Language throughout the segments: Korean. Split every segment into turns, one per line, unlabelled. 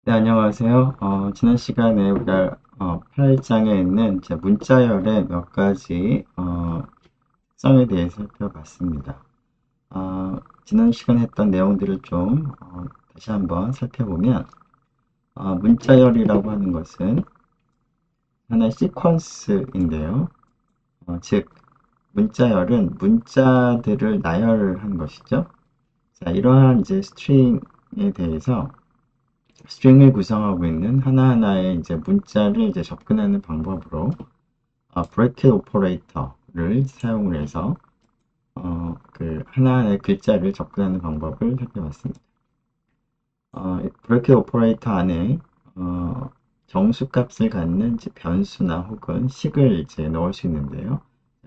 네, 안녕하세요. 지난 시간에 우리가 8장에 있는 이제 문자열의 몇 가지 특성에 대해서 살펴봤습니다. 지난 시간에 했던 내용들을 좀 다시 한번 살펴보면 문자열이라고 하는 것은 하나의 시퀀스인데요. 즉 문자열은 문자들을 나열한 것이죠. 자, 이러한 이제 스트링에 대해서 스트링을 구성하고 있는 하나하나의 이제 문자를 이제 접근하는 방법으로 브래킷 오퍼레이터를 사용을 해서 그 하나하나의 글자를 접근하는 방법을 살펴봤습니다. 브래킷 오퍼레이터 안에 정수값을 갖는 이제 변수나 혹은 식을 이제 넣을 수 있는데요.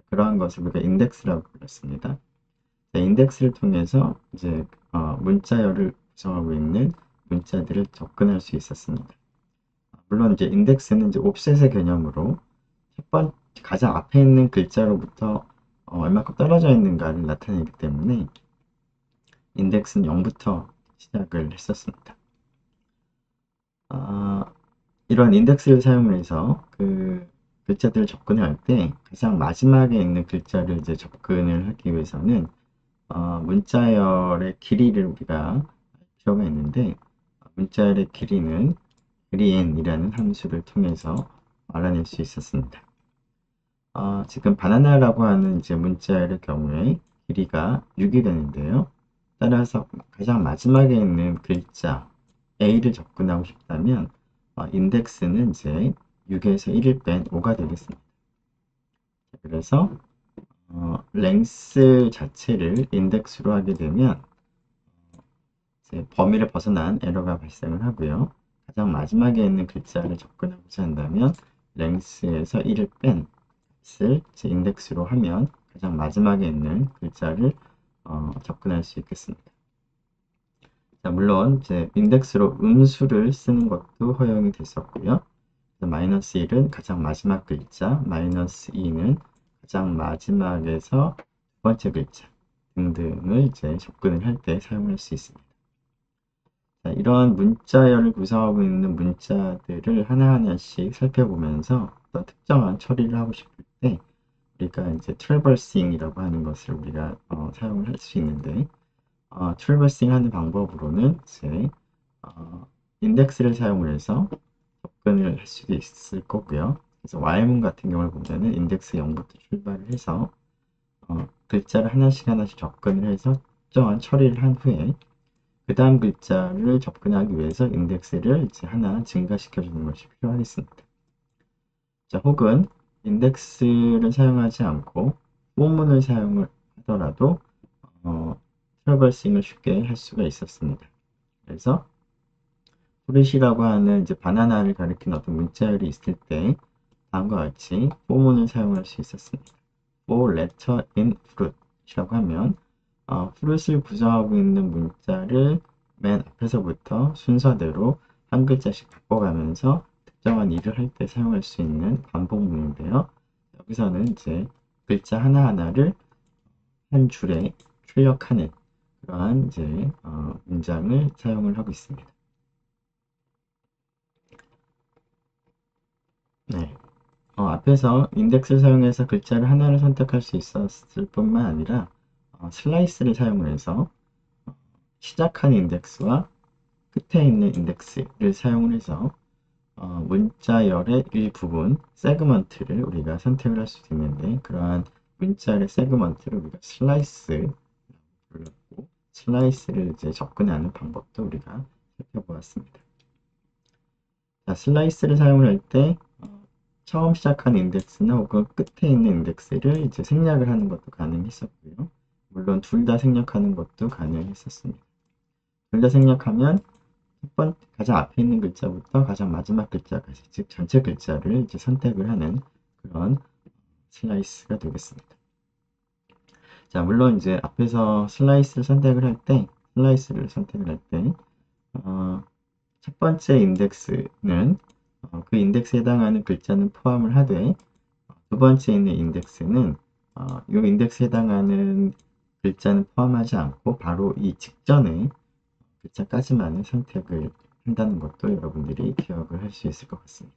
그러한 것을 우리가 인덱스라고 불렀습니다. 인덱스를 통해서 이제 문자열을 구성하고 있는 문자들을 접근할 수 있었습니다. 물론 이제 인덱스는 이제 옵셋의 개념으로 첫 번, 가장 앞에 있는 글자로부터 얼마큼 떨어져 있는가를 나타내기 때문에 인덱스는 0부터 시작을 했었습니다. 이런 인덱스를 사용해서 그 글자들을 접근을 할 때 가장 마지막에 있는 글자를 이제 접근을 하기 위해서는 문자열의 길이를 우리가 알 필요가 있는데 문자열의 길이는 green이라는 함수를 통해서 알아낼 수 있었습니다. 지금 바나나라고 하는 이제 문자열의 경우에 길이가 6이 되는데요. 따라서 가장 마지막에 있는 글자 A를 접근하고 싶다면 인덱스는 이제 6에서 1을 뺀 5가 되겠습니다. 그래서 랭스 자체를 인덱스로 하게 되면 이제 범위를 벗어난 에러가 발생을 하고요. 가장 마지막에 있는 글자를 접근하고자 한다면 랭스에서 1을 뺀 값을 제 인덱스로 하면 가장 마지막에 있는 글자를 접근할 수 있겠습니다. 자, 물론 이제 인덱스로 음수를 쓰는 것도 허용이 됐었고요. 마이너스 1은 가장 마지막 글자, 마이너스 2는 가장 마지막에서 두 번째 글자 등등을 이제 접근을 할 때 사용할 수 있습니다. 자, 이러한 문자열을 구성하고 있는 문자들을 하나하나씩 살펴보면서 어떤 특정한 처리를 하고 싶을 때 우리가 이제 트래버싱이라고 하는 것을 우리가 사용을 할 수 있는데 트래버싱 하는 방법으로는 이제 인덱스를 사용을 해서 접근을 할 수도 있을 거고요. 그래서 Y문 같은 경우를 보면은 인덱스 0부터 출발을 해서 글자를 하나씩 하나씩 접근을 해서 특정한 처리를 한 후에 그 다음 글자를 접근하기 위해서 인덱스를 이제 하나 증가시켜 주는 것이 필요하겠습니다. 자, 혹은 인덱스를 사용하지 않고 포문을 사용을 하더라도 트래버싱을 쉽게 할 수가 있었습니다. 그래서 프렛이라고 하는 이제 바나나를 가리키는 어떤 문자열이 있을 때 다음과 같이 포문을 사용할 수 있었습니다. for letter in fruit이라고 하면 fruit을 구성하고 있는 문자를 맨 앞에서부터 순서대로 한 글자씩 바꿔가면서 특정한 일을 할 때 사용할 수 있는 반복문인데요. 여기서는 이제 글자 하나하나를 한 줄에 출력하는 그러한 이제 문장을 사용을 하고 있습니다. 네. 앞에서 인덱스를 사용해서 글자를 하나를 선택할 수 있었을 뿐만 아니라 슬라이스를 사용을 해서 시작한 인덱스와 끝에 있는 인덱스를 사용을 해서 문자열의 일부분, 세그먼트를 우리가 선택을 할 수도 있는데 그러한 문자열의 세그먼트를 우리가 슬라이스라고 불렀고 슬라이스를 이제 접근하는 방법도 우리가 살펴보았습니다. 자, 슬라이스를 사용을 할 때 처음 시작한 인덱스나 혹은 끝에 있는 인덱스를 이제 생략을 하는 것도 가능했었고요. 물론 둘 다 생략하는 것도 가능했었습니다. 둘 다 생략하면 첫 번째 가장 앞에 있는 글자부터 가장 마지막 글자까지 즉 전체 글자를 이제 선택을 하는 그런 슬라이스가 되겠습니다. 자, 물론 이제 앞에서 슬라이스를 선택을 할 때, 첫 번째 인덱스는 그 인덱스에 해당하는 글자는 포함을 하되 두 번째 있는 인덱스는 이 인덱스에 해당하는 글자는 포함하지 않고 바로 이 직전에 글자까지만을 선택을 한다는 것도 여러분들이 기억을 할 수 있을 것 같습니다.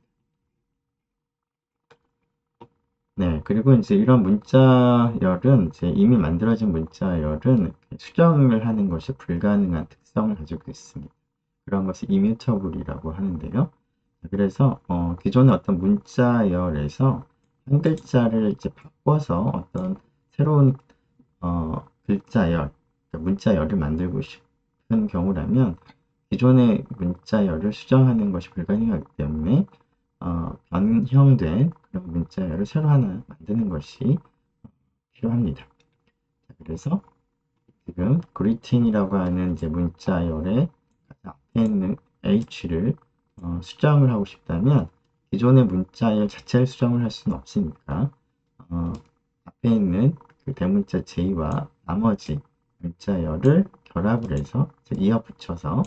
네, 그리고 이제 이런 문자열은 이제 이미 만들어진 문자열은 수정을 하는 것이 불가능한 특성을 가지고 있습니다. 그런 것을 이뮤터블이라고 하는데요. 그래서 기존의 어떤 문자열에서 한 글자를 이제 바꿔서 어떤 새로운 글자열, 그러니까 문자열을 만들고 싶은 경우라면 기존의 문자열을 수정하는 것이 불가능하기 때문에 변형된 그런 문자열을 새로 하나 만드는 것이 필요합니다. 그래서 지금 greeting이라고 하는 이제 문자열의 앞에 있는 h를 수정을 하고 싶다면 기존의 문자열 자체를 수정을 할 수는 없으니까 앞에 있는 그 대문자 j와 나머지 문자열을 결합을 해서 이어 붙여서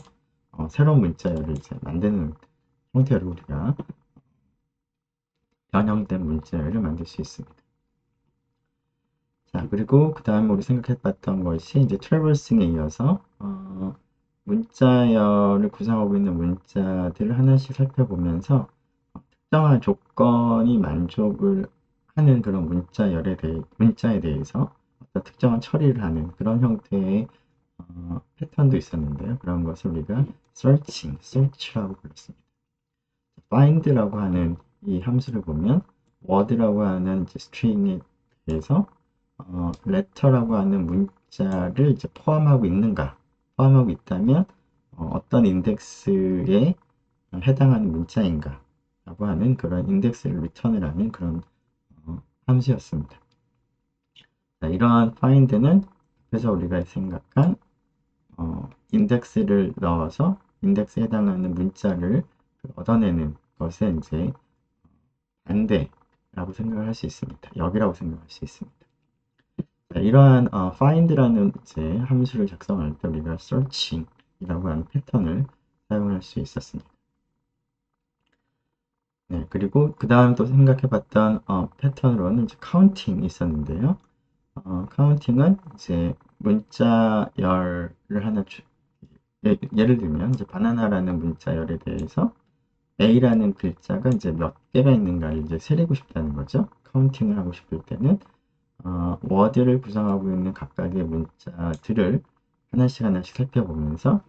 새로운 문자열을 이제 만드는 형태로 우리가 변형된 문자열을 만들 수 있습니다. 자, 그리고 그 다음에 우리 생각해봤던 것이 이제 트래버싱에 이어서 문자열을 구성하고 있는 문자들을 하나씩 살펴보면서 특정한 조건이 만족을 하는 그런 문자에 대해서 어떤 특정한 처리를 하는 그런 형태의 패턴도 있었는데요. 그런 것을 우리가 search라고 불렀습니다. find라고 하는 이 함수를 보면 word라고 하는 string에 대해서 letter라고 하는 문자를 이제 포함하고 있는가, 포함하고 있다면 어떤 인덱스에 해당하는 문자인가 라고 하는 그런 인덱스를 리턴을 하는 그런 함수였습니다. 자, 이러한 find는 그래서 우리가 생각한 인덱스를 넣어서 인덱스에 해당하는 문자를 얻어내는 것에 이제 반대라고 생각을 할 수 있습니다. 역이라고 생각할 수 있습니다. 자, 이러한 find라는 이제 함수를 작성할 때 우리가 searching이라고 하는 패턴을 사용할 수 있었습니다. 네, 그리고 그 다음 또 생각해봤던 패턴으로는 이제 counting이 있었는데요. 카운팅은 이제 문자열을 하나 예를 들면 이제 바나나라는 문자열에 대해서 A라는 글자가 이제 몇 개가 있는가를 이제 세리고 싶다는 거죠. 카운팅을 하고 싶을 때는 워드를 구성하고 있는 각각의 문자들을 하나씩 하나씩 살펴보면서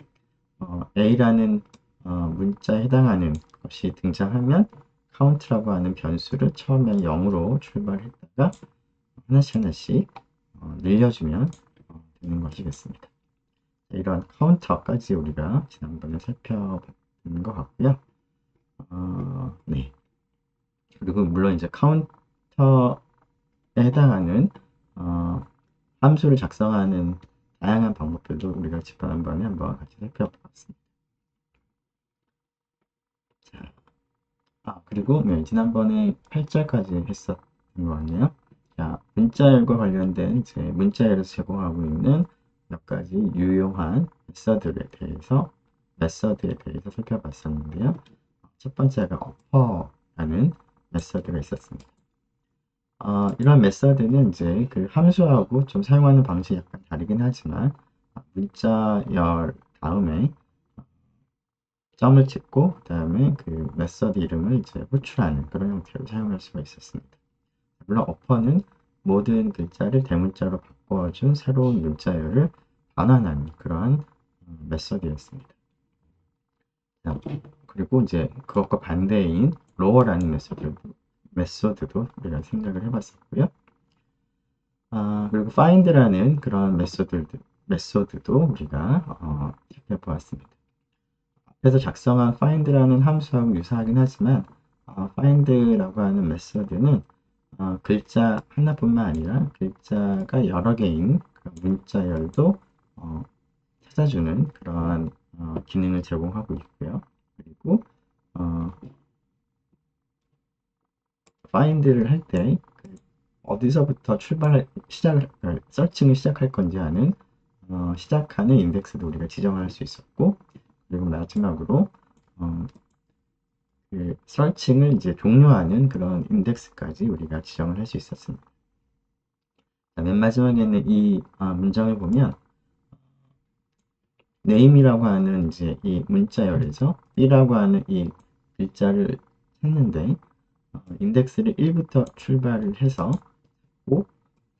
A라는 문자에 해당하는 것이 등장하면 카운트라고 하는 변수를 처음에 0으로 출발했다가 하나씩 하나씩 늘려주면 되는 것이겠습니다. 이런 카운터까지 우리가 지난번에 살펴본 것 같고요. 네. 그리고 물론 이제 카운터에 해당하는 함수를 작성하는 다양한 방법들도 우리가 지난번에 한번 같이 살펴봤습니다. 자, 그리고 네, 지난번에 8절까지 했었던 거 같네요. 자, 문자열과 관련된 이제 문자열에서 제공하고 있는 몇 가지 유용한 메서드에 대해서 살펴봤었는데요. 첫 번째가 offer라는 메서드가 있었습니다. 이런 메서드는 이제 그 함수하고 좀 사용하는 방식이 약간 다르긴 하지만 문자열 다음에 점을 찍고 그 다음에 그 메서드 이름을 이제 호출하는 그런 형태로 사용할 수가 있었습니다. 물론 offer는 모든 글자를 대문자로 바꿔준 새로운 문자열을 반환하는 그러한 메서드였습니다. 그리고 이제 그것과 반대인 lower라는 메서드도 우리가 생각을 해봤었고요. 그리고 find라는 그런 메소드도 우리가 살펴보았습니다. 앞에서 작성한 find라는 함수하고 유사하긴 하지만 find라고 하는 메소드는 글자 하나뿐만 아니라 글자가 여러 개인 그런 문자열도 찾아주는 그러한 기능을 제공하고 있고요. 그리고 find를 할 때 어디서부터 서칭을 시작할 건지 하는 시작하는 인덱스도 우리가 지정할 수 있었고, 그리고 마지막으로 그 서칭을 이제 종료하는 그런 인덱스까지 우리가 지정을 할 수 있었습니다. 자, 맨 마지막에 있는 이 문장을 보면 name이라고 하는 이제 이 문자열이죠. B라고 하는 이 글자를 했는데 인덱스를 1부터 출발을 해서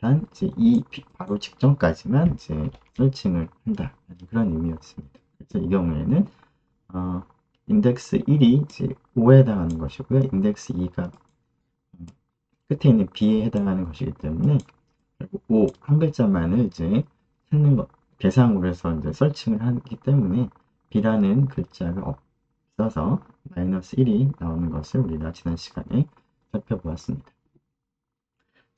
단 이제 이 바로 직전까지만 이제 설칭을 한다. 그런 의미였습니다. 그래서 이 경우에는 어, 인덱스 1이 이제 5에 해당하는 것이고요. 인덱스 2가 끝에 있는 B에 해당하는 것이기 때문에 결국 5 한 글자만을 이제 찾는 것 대상으로 해서 이제 설칭을 하기 때문에 B라는 글자가 없어서 마이너스 1이 나오는 것을 우리가 지난 시간에 살펴보았습니다.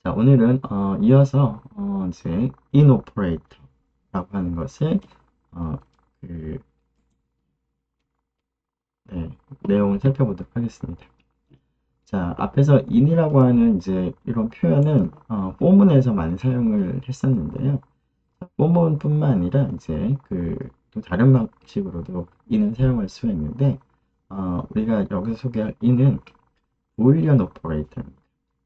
자, 오늘은 이어서 이제 in operator라고 하는 것을 그 내용을 살펴보도록 하겠습니다. 자, 앞에서 in이라고 하는 이제 이런 표현은 포문에서 많이 사용을 했었는데요. 포문뿐만 아니라 이제 또 다른 방식으로도 in은 사용할 수가 있는데 우리가 여기서 소개할 in은 boolean operator입니다.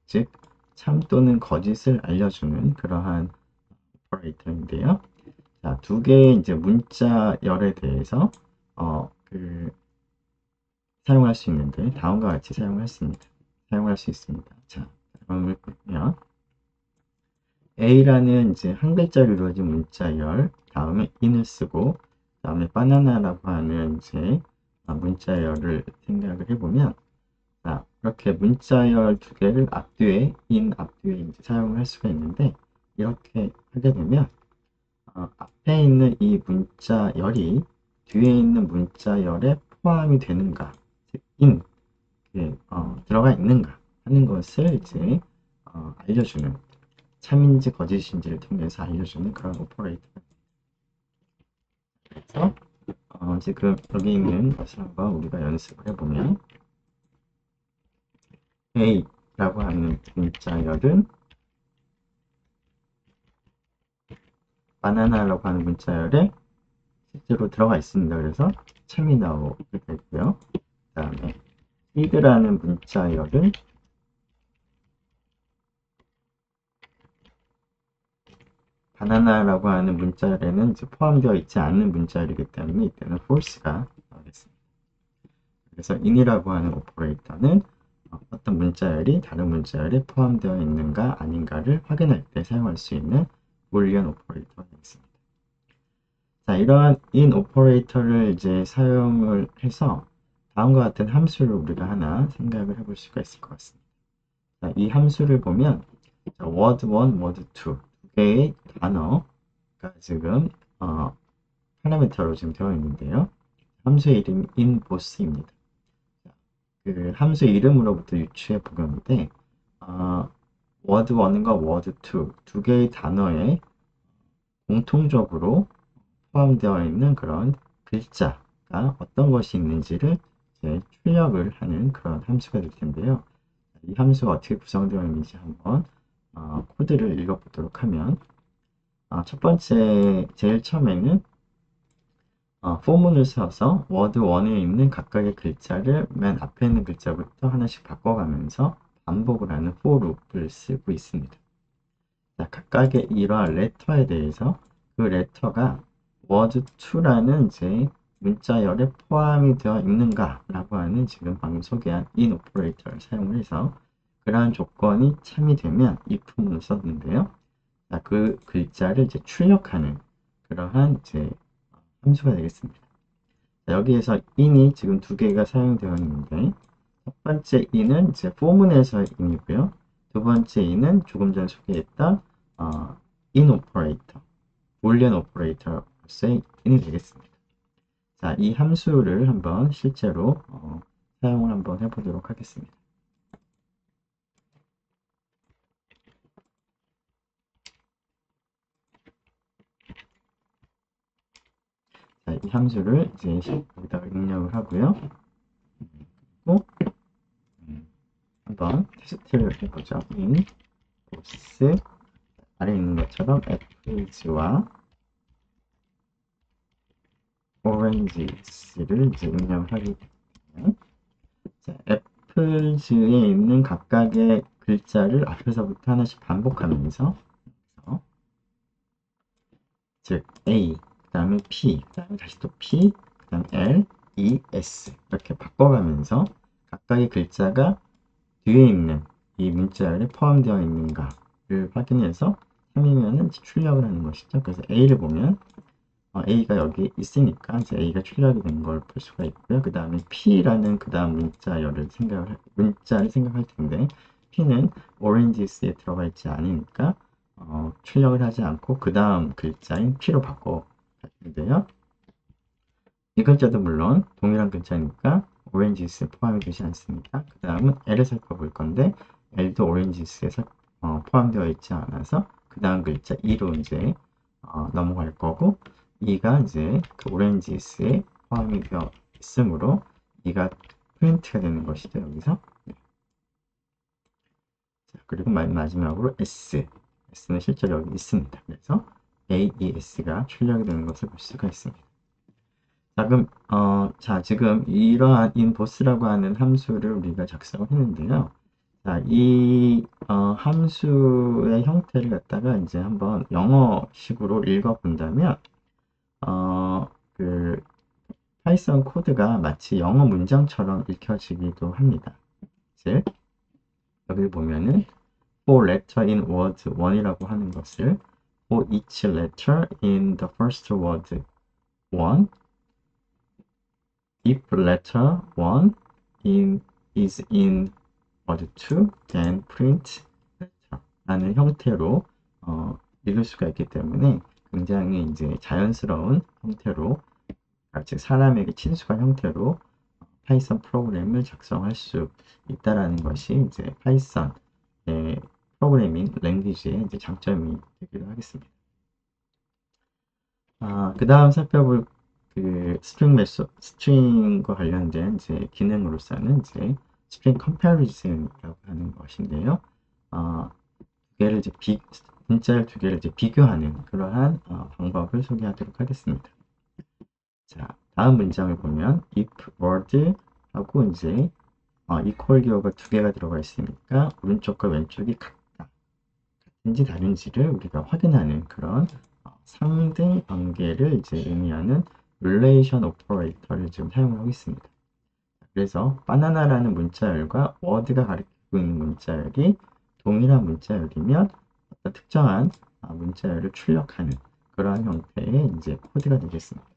즉 참 또는 거짓을 알려주는 그러한 오퍼레이터인데요. 자, 두 개의 이제 문자열에 대해서 사용할 수 있는데 다음과 같이 사용할 수 있습니다. 자, 그러면 보면 A라는 이제 한 글자로 이루어진 문자열 다음에 in을 쓰고 다음에 바나나라고 하는 이제 문자열을 생각을 해보면 자, 이렇게 문자열 두 개를 앞뒤에 in 앞뒤에 이제 사용을 할 수가 있는데 이렇게 하게 되면 앞에 있는 이 문자열이 뒤에 있는 문자열에 포함이 되는가, 즉 in 들어가 있는가 하는 것을 이제 알려주는 참인지 거짓인지를 통해서 알려주는 그런 오퍼레이터가 그래서 지금 여기 있는 것을 한번 우리가 연습을 해보면 A라고 하는 문자열은 바나나라고 하는 문자열에 실제로 들어가 있습니다. 그래서 참이 나오게 되고요. 그 다음에 seed라는 문자열은 바나나라고 하는 문자열에는 이제 포함되어 있지 않는 문자열이기 때문에 이때는 false가 나오겠습니다. 그래서 in이라고 하는 오퍼레이터는 어떤 문자열이 다른 문자열에 포함되어 있는가 아닌가를 확인할 때 사용할 수 있는 boolean 오퍼레이터가 되겠습니다. 자, 이러한 in 오퍼레이터를 이제 사용을 해서 다음과 같은 함수를 우리가 하나 생각을 해볼 수가 있을 것 같습니다. 자, 이 함수를 보면 word 1, word 2 두 개의 단어가 지금 파라미터로 지금 되어 있는데요. 함수의 이름이 inboth입니다. 그 함수 이름으로부터 유추해 보건데 word 1과 word 2 두 개의 단어에 공통적으로 포함되어 있는 그런 글자가 어떤 것이 있는지를 이제 출력을 하는 그런 함수가 될 텐데요. 이 함수가 어떻게 구성되어 있는지 한번 코드를 읽어보도록 하면 첫 번째 제일 처음에는 포문을 써서 워드 1에 있는 각각의 글자를 맨 앞에 있는 글자부터 하나씩 바꿔가면서 반복을 하는 for loop을 쓰고 있습니다. 자, 각각의 이러한 레터에 대해서 그 레터가 word 2라는 이제 문자열에 포함이 되어 있는가 라고 하는 지금 방금 소개한 in 오퍼레이터를 사용해서 그러한 조건이 참이 되면 if문을 썼는데요. 자, 그 글자를 이제 출력하는 그러한 이제 함수가 되겠습니다. 자, 여기에서 in이 지금 두 개가 사용되어 있는데 첫 번째 in은 이제 포문에서의 in이고요. 두 번째 in은 조금 전에 소개했던 in operator, boolean operator로서의 in이 되겠습니다. 자, 이 함수를 한번 실제로 사용을 한번 해보도록 하겠습니다. 자, 이 함수를 이제 여기다가 입력을 하고요. 그리고 한번 테스트를 해보죠. in both 아래 있는 것처럼 apples와 oranges를 이제 입력을 하게 되면 애플즈에 있는 각각의 글자를 앞에서부터 하나씩 반복하면서 즉 A, 그 다음에 P, 그 다음에 다시 또 P, 그 다음에 L, E, S 이렇게 바꿔가면서 각각의 글자가 뒤에 있는 이 문자열에 포함되어 있는가를 확인해서 3이면은 출력을 하는 것이죠. 그래서 A를 보면 A가 여기 있으니까 이제 A가 출력이 된 걸 볼 수가 있고요. 그 다음에 P라는 그 다음 문자를 생각할 텐데 P는 oranges에 들어가 있지 않으니까 출력을 하지 않고 그 다음 글자인 P로 바꿔 갈 텐데요. 이 글자도 물론 동일한 글자니까 oranges에 포함이 되지 않습니다. 그 다음은 L을 살펴볼 건데 L도 oranges에 포함되어 있지 않아서 그 다음 글자 E로 이제 넘어갈 거고 E가 이제 그 oranges에 포함이 되어 있으므로 E가 프린트가 되는 것이죠. 여기서. 네. 자, 그리고 마지막으로 S. S는 실제로 여기 있습니다. 그래서 AES가 출력이 되는 것을 볼 수가 있습니다. 지금 이러한 inboss라고 하는 함수를 우리가 작성을 했는데요. 자, 이 함수의 형태를 갖다가 이제 한번 영어식으로 읽어본다면, 그 파이썬 코드가 마치 영어 문장처럼 읽혀지기도 합니다. 즉, 여기 보면은 for letter in word 1이라고 하는 것을 for each letter in the first word 1 if letter 1 is in word 2 then print letter 라는 형태로 읽을 수가 있기 때문에 굉장히 이제 자연스러운 형태로 즉 사람에게 친숙한 형태로 파이썬 프로그램을 작성할 수 있다라는 것이 이제 파이썬의 프로그래밍 랭귀지의 이제 장점이 되기도 하겠습니다. 그 다음 살펴볼 그 스트링과 관련된 이제 기능으로서는 이제 스트링 컴패리즌이라고 하는 것인데요. 두 개를 이제 문자열 두 개를 이제 비교하는 그러한 방법을 소개하도록 하겠습니다. 자, 다음 문장을 보면 if word 하고 이제 equal 기호가 두 개가 들어가 있으니까 오른쪽과 왼쪽이 같은지 다른지를 우리가 확인하는 그런 상등 관계를 이제 의미하는 relation operator를 지금 사용하고 있습니다. 그래서 바나나라는 문자열과 word가 가리키고 있는 문자열이 동일한 문자열이면 어떤 특정한 문자열을 출력하는 그러한 형태의 이제 코드가 되겠습니다.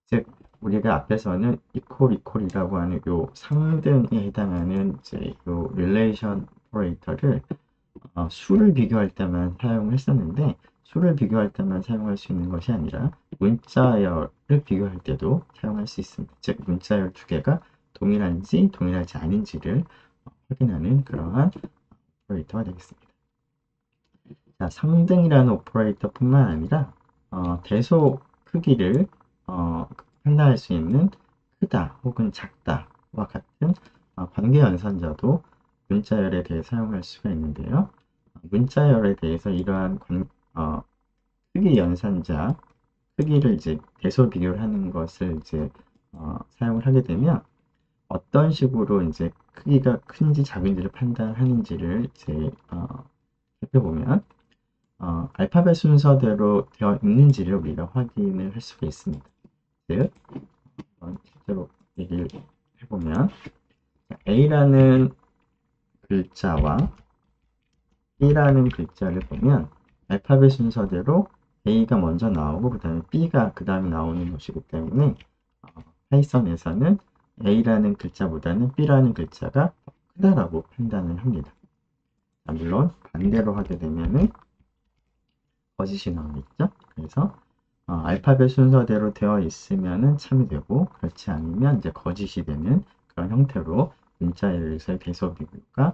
즉 우리가 앞에서는 이퀄이라고 하는 요 상등에 해당하는 이제 요 relation operator를 수를 비교할 때만 사용을 했었는데 수를 비교할 때만 사용할 수 있는 것이 아니라 문자열을 비교할 때도 사용할 수 있습니다. 즉 문자열 두 개가 동일한지 동일하지 않은지를 확인하는 그러한 오퍼레이터가 되겠습니다. 자, 상등이라는 오퍼레이터뿐만 아니라 대소 크기를 판단할 수 있는 크다 혹은 작다와 같은 관계 연산자도 문자열에 대해 사용할 수가 있는데요. 문자열에 대해서 이러한 크기 연산자 크기를 이제 대소 비교를 하는 것을 이제 사용을 하게 되면 어떤 식으로 이제 크기가 큰지 작은지를 판단하는지를 이제 살펴보면 알파벳 순서대로 되어 있는지를 우리가 확인을 할 수가 있습니다. 즉 실제로 얘기를 해보면 A라는 글자와 B라는 글자를 보면 알파벳 순서대로 A가 먼저 나오고 그 다음에 B가 그 다음에 나오는 것이기 때문에 파이썬에서는 A라는 글자보다는 B라는 글자가 더 크다라고 판단을 합니다. 물론 반대로 하게 되면은 거짓이 나오겠죠. 그래서 알파벳 순서대로 되어 있으면은 참이 되고 그렇지 않으면 이제 거짓이 되는 그런 형태로 문자열에서의 대소 비교가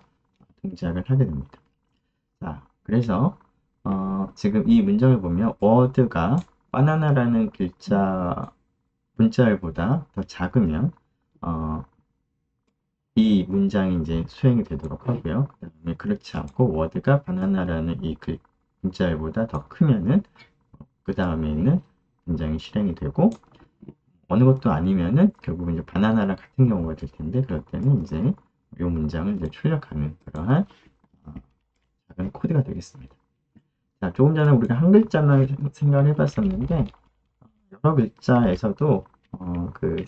동작을 하게 됩니다. 자, 그래서 지금 이 문장을 보면 word가 바나나라는 글자 문자열보다 더 작으면 이 문장이 이제 수행이 되도록 하고요. 그 다음에 그렇지 않고 word가 바나나라는 이 문자열보다 더 크면은 그 다음에 있는 문장이 실행이 되고 어느 것도 아니면은 결국 이제 바나나랑 같은 경우가 될 텐데 그럴 때는 이제 이 문장을 이제 출력하는 그러한 작은 코드가 되겠습니다. 자, 조금 전에 우리가 한 글자만 생각을 해봤었는데 여러 글자에서도 그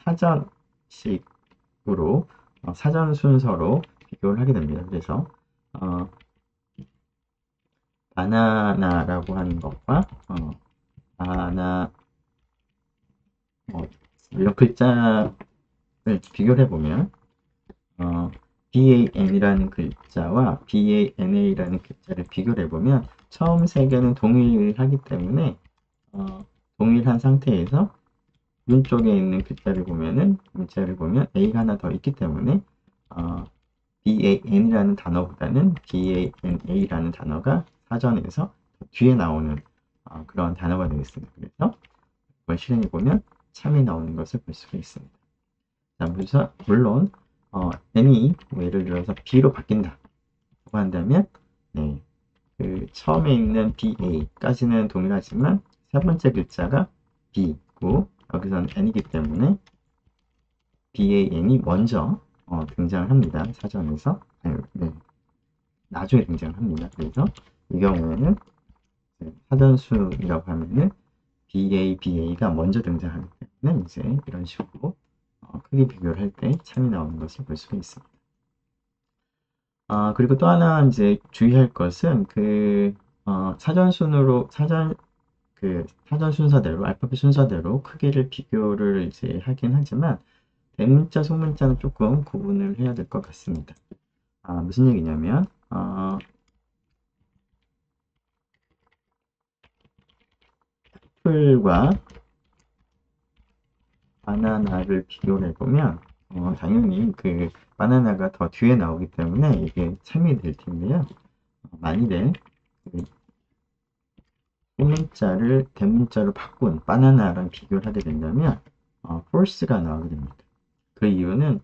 사전식으로 사전 순서로 비교를 하게 됩니다. 그래서 어, 바나나라고 하는 것과 바나 이런 글자를 비교를 해보면 BAN이라는 글자와 BANA라는 글자를 비교를 해보면 처음 세 개는 동일하기 때문에 동일한 상태에서 문 쪽에 있는 글자를 보면은 문자를 보면 A가 하나 더 있기 때문에 BAN이라는 단어보다는 BANA라는 단어가 사전에서 뒤에 나오는 그런 단어가 되겠습니다. 그래서 그걸 실행해 보면 참이 나오는 것을 볼 수가 있습니다. 자, 그래서 물론 n이 예를 들어서 b로 바뀐다 라고 한다면 네, 그 처음에 있는 BA까지는 동일하지만 세 번째 글자가 B고 여기서는 n이기 때문에 BAN이 먼저 등장을 합니다. 사전에서 네, 나중에 등장을 합니다. 그래서 이 경우에는 사전수이라고 하면은 BA가 먼저 등장하기 때문에 이제 이런 식으로 크기 비교를 할 때 참이 나오는 것을 볼 수가 있습니다. 그리고 또 하나 이제 주의할 것은 사전 순서대로 알파벳 순서대로 크기를 비교를 이제 하긴 하지만 대문자 소문자는 조금 구분을 해야 될 것 같습니다. 무슨 얘기냐면 애플과 바나나를 비교를 해보면 당연히 그 바나나가 더 뒤에 나오기 때문에 이게 참이 될 텐데요. 만일에 그 소문자를 대문자로 바꾼 바나나랑 비교를 하게 된다면 false가 나오게 됩니다. 그 이유는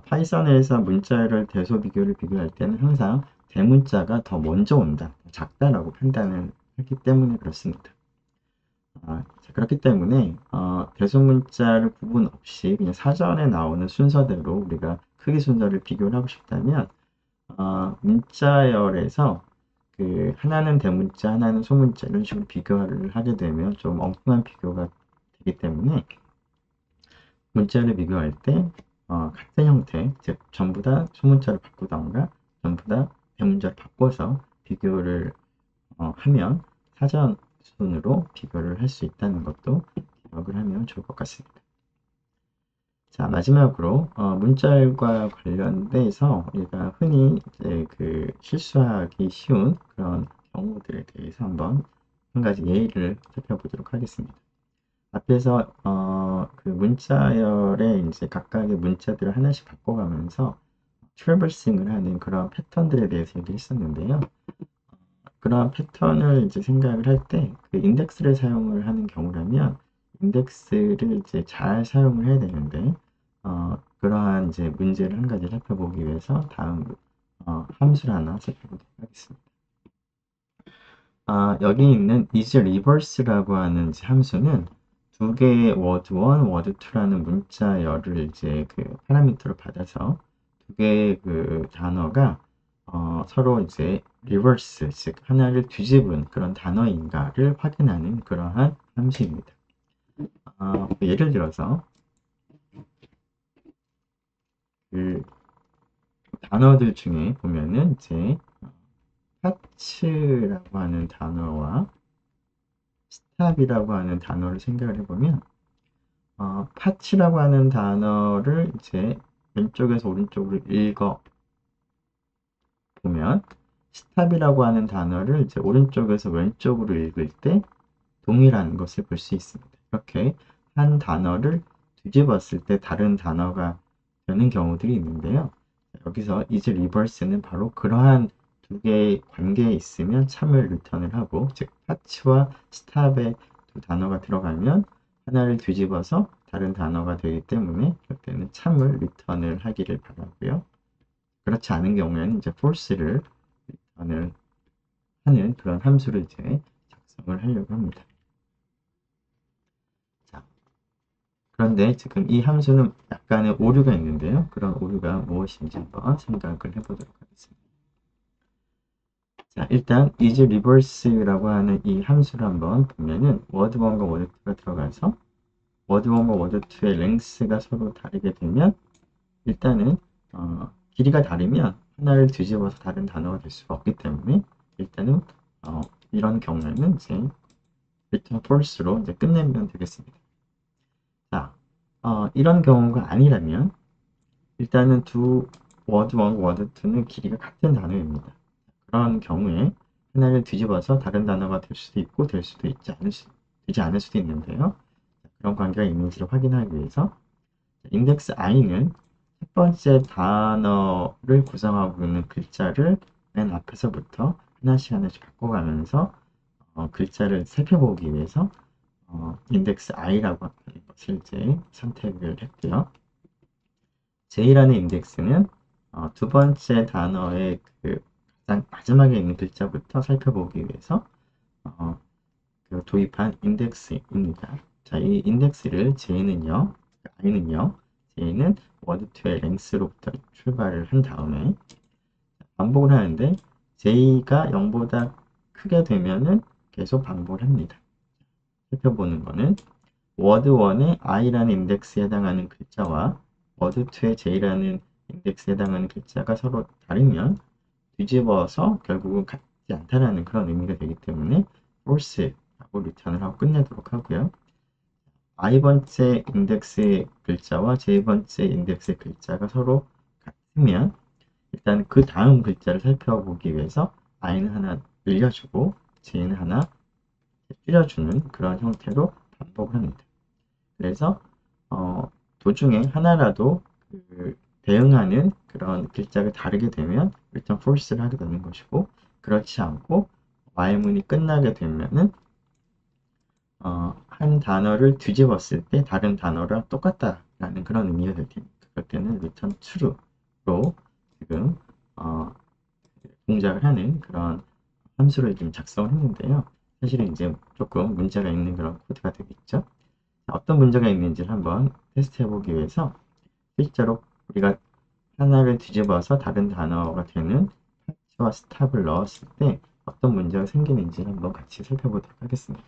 파이썬에서 문자를 대소 비교를 비교할 때는 항상 대문자가 더 먼저 온다, 작다라고 판단을 했기 때문에 그렇습니다. 그렇기 때문에 대소문자를 구분 없이 그냥 사전에 나오는 순서대로 우리가 크기 순서를 비교를 하고 싶다면 문자열에서 그 하나는 대문자, 하나는 소문자 이런 식으로 비교를 하게 되면 좀 엉뚱한 비교가 되기 때문에 문자를 비교할 때 같은 형태, 즉 전부 다 소문자를 바꾸던가 전부 다 대문자를 바꿔서 비교를 하면 사전 순으로 비교를 할 수 있다는 것도 기억을 하면 좋을 것 같습니다. 자, 마지막으로 문자열과 관련돼서 우리가 흔히 이제 그 실수하기 쉬운 그런 경우들에 대해서 한번 한 가지 예를 살펴보도록 하겠습니다. 앞에서 그 문자열에 이제 각각의 문자들을 하나씩 바꿔가면서 트래버싱을 하는 그런 패턴들에 대해서 얘기했었는데요. 그런 패턴을 이제 생각을 할 때 그 인덱스를 사용을 하는 경우라면 인덱스를 이제 잘 사용을 해야 되는데 그러한 이제 문제를 한 가지 살펴보기 위해서 다음 함수를 하나 살펴보도록 하겠습니다. 여기 있는 isReverse라고 하는 함수는 두 개의 word1, word2라는 문자열을 이제 그 파라미터로 받아서 두 개의 그 단어가 서로 이제 reverse, 즉 하나를 뒤집은 그런 단어인가를 확인하는 그러한 함수입니다. 예를 들어서 그 단어들 중에 보면은 이제 파츠라고 하는 단어와 스탑이라고 하는 단어를 생각을 해보면 파츠라고 하는 단어를 이제 왼쪽에서 오른쪽으로 읽어 보면 스탑이라고 하는 단어를 이제 오른쪽에서 왼쪽으로 읽을 때 동일한 것을 볼 수 있습니다. 이렇게 한 단어를 뒤집었을 때 다른 단어가 되는 경우들이 있는데요. 여기서 is reverse는 바로 그러한 두 개의 관계에 있으면 참을 리턴을 하고, 즉 파츠와 스탑의 두 단어가 들어가면 하나를 뒤집어서 다른 단어가 되기 때문에 그때는 참을 리턴을 하기를 바라고요. 그렇지 않은 경우에는 이제 false를 리턴을 하는 그런 함수를 이제 작성을 하려고 합니다. 자, 그런데 지금 이 함수는 약간의 오류가 있는데요. 그런 오류가 무엇인지 한번 생각을 해보도록 하겠습니다. 자, 일단 is reverse라고 하는 이 함수를 한번 보면은 word1과 word2가 들어가서 word1과 word2의 length가 서로 다르게 되면 일단은 길이가 다르면 하나를 뒤집어서 다른 단어가 될 수가 없기 때문에 일단은 이런 경우에는 이제 return false로 이제 끝내면 되겠습니다. 자, 이런 경우가 아니라면 일단은 두 word1, word2는 길이가 같은 단어입니다. 그런 경우에 하나를 뒤집어서 다른 단어가 될 수도 있고 되지 않을 수도 있는데요. 그런 관계가 있는지를 확인하기 위해서 인덱스 i는 첫 번째 단어를 구성하고 있는 글자를 맨 앞에서부터 하나씩 바꿔가면서 글자를 살펴보기 위해서 인덱스 i라고 하는 것을 이제 선택을 했고요. j라는 인덱스는 두 번째 단어의 그 가장 마지막에 있는 글자부터 살펴보기 위해서 도입한 인덱스입니다. 자, 이 인덱스를 j는요, j는 word2의 length로부터 출발을 한 다음에 반복을 하는데 j가 0보다 크게 되면은 계속 반복을 합니다. 살펴보는 거는 word1의 i라는 인덱스에 해당하는 글자와 word2의 j라는 인덱스에 해당하는 글자가 서로 다르면 뒤집어서 결국은 같지 않다라는 그런 의미가 되기 때문에 false라고 리턴을 하고 끝내도록 하고요. i번째 인덱스의 글자와 j번째 인덱스의 글자가 서로 같으면 일단 그 다음 글자를 살펴보기 위해서 i는 하나 늘려주고 j는 하나 줄여주는 그런 형태로 반복을 합니다. 그래서 도중에 하나라도 대응하는 그런 글자가 다르게 되면 일단 false를 하게 되는 것이고 그렇지 않고 Y문이 끝나게 되면은 한 단어를 뒤집었을 때 다른 단어랑 똑같다라는 그런 의미가 될 테니까 그럴 때는 return true로 지금 동작을 하는 그런 함수를 좀 작성을 했는데요. 사실은 이제 조금 문제가 있는 그런 코드가 되겠죠. 어떤 문제가 있는지를 한번 테스트 해보기 위해서 실제로 우리가 하나를 뒤집어서 다른 단어가 되는 파츠와 스탑을 넣었을 때 어떤 문제가 생기는지 한번 같이 살펴보도록 하겠습니다.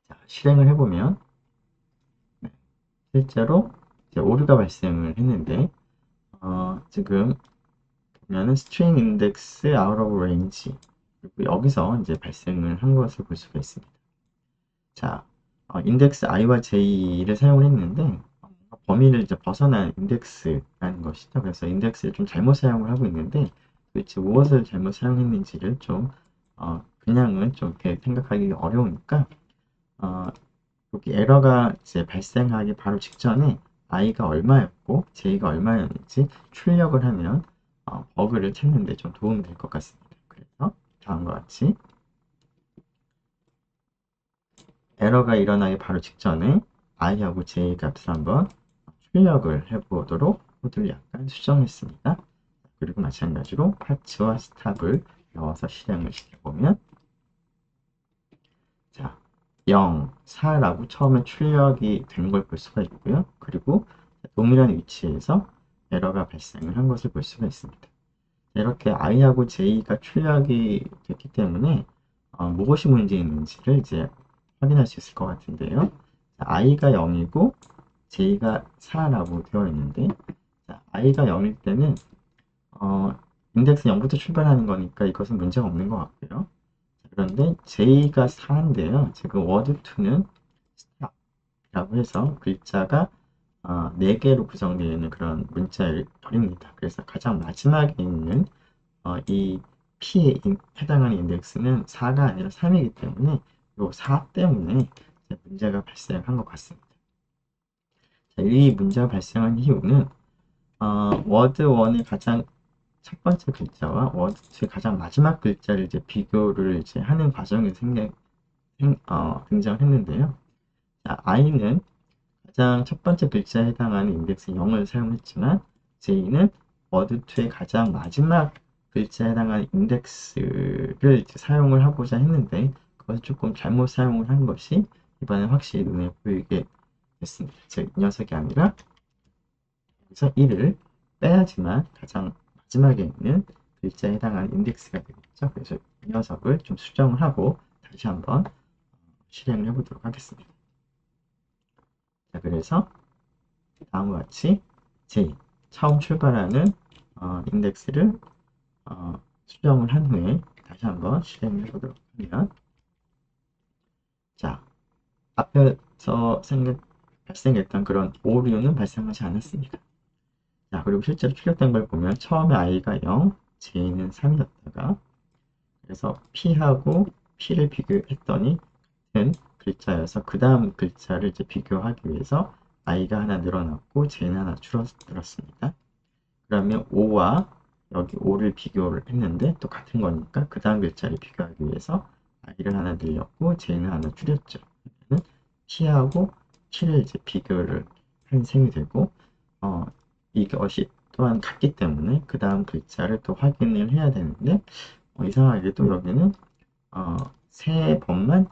자, 실행을 해보면 실제로 이제 오류가 발생을 했는데 지금 보면은 string index out of range 그리고 여기서 이제 발생을 한 것을 볼 수가 있습니다. 자, 인덱스 i와 j를 사용을 했는데 범위를 이제 벗어난 인덱스라는 것이죠. 그래서 인덱스를 좀 잘못 사용을 하고 있는데 도대체 무엇을 잘못 사용했는지를 좀 그냥은 좀 이렇게 생각하기 어려우니까 여기 에러가 이제 발생하기 바로 직전에 i가 얼마였고 j가 얼마였는지 출력을 하면 버그를 찾는데 좀 도움이 될 것 같습니다. 그래서 다음과 같이 에러가 일어나기 바로 직전에 i하고 j 값을 한번 출력을 해보도록 코드를 약간 수정했습니다. 그리고 마찬가지로 파츠와 스탑을 넣어서 실행을 시켜보면 자, 0, 4라고 처음에 출력이 된 걸 볼 수가 있고요. 그리고 동일한 위치에서 에러가 발생을 한 것을 볼 수가 있습니다. 이렇게 i하고 j가 출력이 됐기 때문에 무엇이 문제있는지를 이제 확인할 수 있을 것 같은데요. i가 0이고 j가 4라고 되어 있는데 i가 0일 때는 인덱스 0부터 출발하는 거니까 이것은 문제가 없는 것 같고요. 그런데 j가 4인데요. 지금 word2는 stop라고 해서 글자가 4개로 구성되어 있는 그런 문자열입니다. 그래서 가장 마지막에 있는 이 P에 해당하는 인덱스는 4가 아니라 3이기 때문에 이 4 때문에 문제가 발생한 것 같습니다. 자, 이 문제가 발생한 이유는 워드1의 가장 첫 번째 글자와 워드2의 가장 마지막 글자를 이제 비교를 이제 하는 과정에서 등장을 했는데요. 자, i는 가장 첫 번째 글자에 해당하는 인덱스 0을 사용했지만 j는 워드2의 가장 마지막 글자에 해당하는 인덱스를 이제 사용을 하고자 했는데 그것을 조금 잘못 사용을 한 것이 이번에 확실히 눈에 보이게 됐습니다. 즉, 이 녀석이 아니라 여기서 1을 빼야지만 가장 마지막에 있는 글자에 해당하는 인덱스가 되겠죠. 그래서 이 녀석을 좀 수정을 하고 다시 한번 실행을 해보도록 하겠습니다. 자, 그래서 다음과 같이 J, 처음 출발하는 인덱스를 수정을 한 후에 다시 한번 실행을 해보도록 하면, 자, 앞에서 발생했던 그런 오류는 발생하지 않았습니다. 자, 그리고 실제로 출력된 걸 보면 처음에 i가 0, j는 3이었다가, 그래서 p하고 p를 비교했더니 같은 글자여서 그 다음 글자를 이제 비교하기 위해서 i가 하나 늘어났고 j는 하나 줄어들었습니다. 그러면 5와 여기 5를 비교를 했는데 또 같은 거니까 그 다음 글자를 비교하기 위해서 i를 하나 늘렸고 j는 하나 줄였죠. 그러면 t하고 t를 이제 비교를 한 셈이 되고, 이것이 또한 같기 때문에 그 다음 글자를 또 확인을 해야 되는데, 이상하게도 여기는 세 번만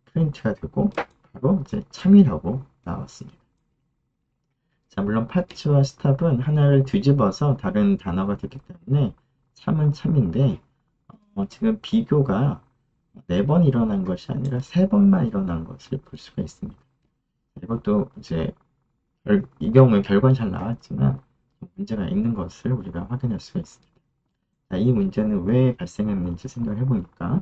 프린트가 되고 바로 이제 참이라고 나왔습니다. 자, 물론 파츠와 스탑은 하나를 뒤집어서 다른 단어가 됐기 때문에 참은 참인데, 지금 비교가 4번 일어난 것이 아니라 3번만 일어난 것을 볼 수가 있습니다. 이것도 이제 이 경우에 결과는 잘 나왔지만 문제가 있는 것을 우리가 확인할 수가 있습니다. 자, 이 문제는 왜 발생했는지 생각을 해보니까,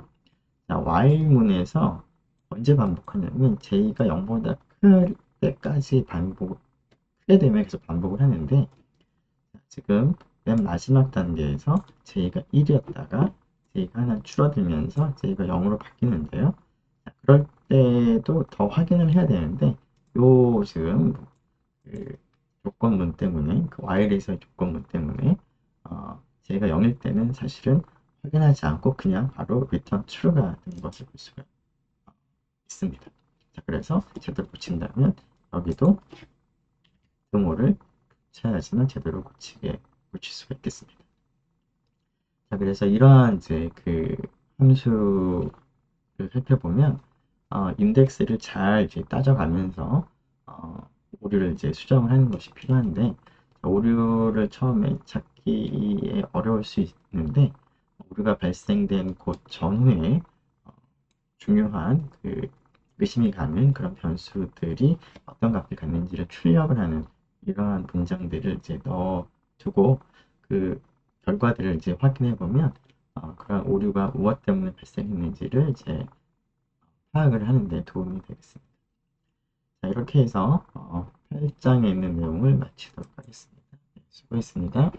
자, while문에서 언제 반복하냐면 j가 0보다 클 때까지 크게 되면 계속 반복을 하는데, 지금 맨 마지막 단계에서 j가 1이었다가 j가 하나 줄어들면서 j가 0으로 바뀌는데요. 자, 그럴 때도 더 확인을 해야 되는데, 요 지금 그 조건문 때문에, 그 while에서의 조건문 때문에 j가 0일 때는 사실은 확인하지 않고 그냥 바로 return true가 된 것을 볼 수가 있습니다. 자, 그래서 제대로 고친다면 여기도 등호를 붙여야지만 제대로 고칠 수가 있겠습니다. 자, 그래서 이러한 이제 그 함수를 살펴보면 인덱스를 잘 이제 따져가면서 오류를 이제 수정을 하는 것이 필요한데, 오류를 처음에 찾기에 어려울 수 있는데, 오류가 발생된 그 전후에 중요한 그 의심이 가는 그런 변수들이 어떤 값을 갖는지를 출력을 하는 이러한 문장들을 이제 넣어두고 그 결과들을 이제 확인해 보면 그런 오류가 무엇 때문에 발생했는지를 이제 파악을 하는 데 도움이 되겠습니다. 자, 이렇게 해서 8장에 있는 내용을 마치도록 하겠습니다. 네, 수고했습니다.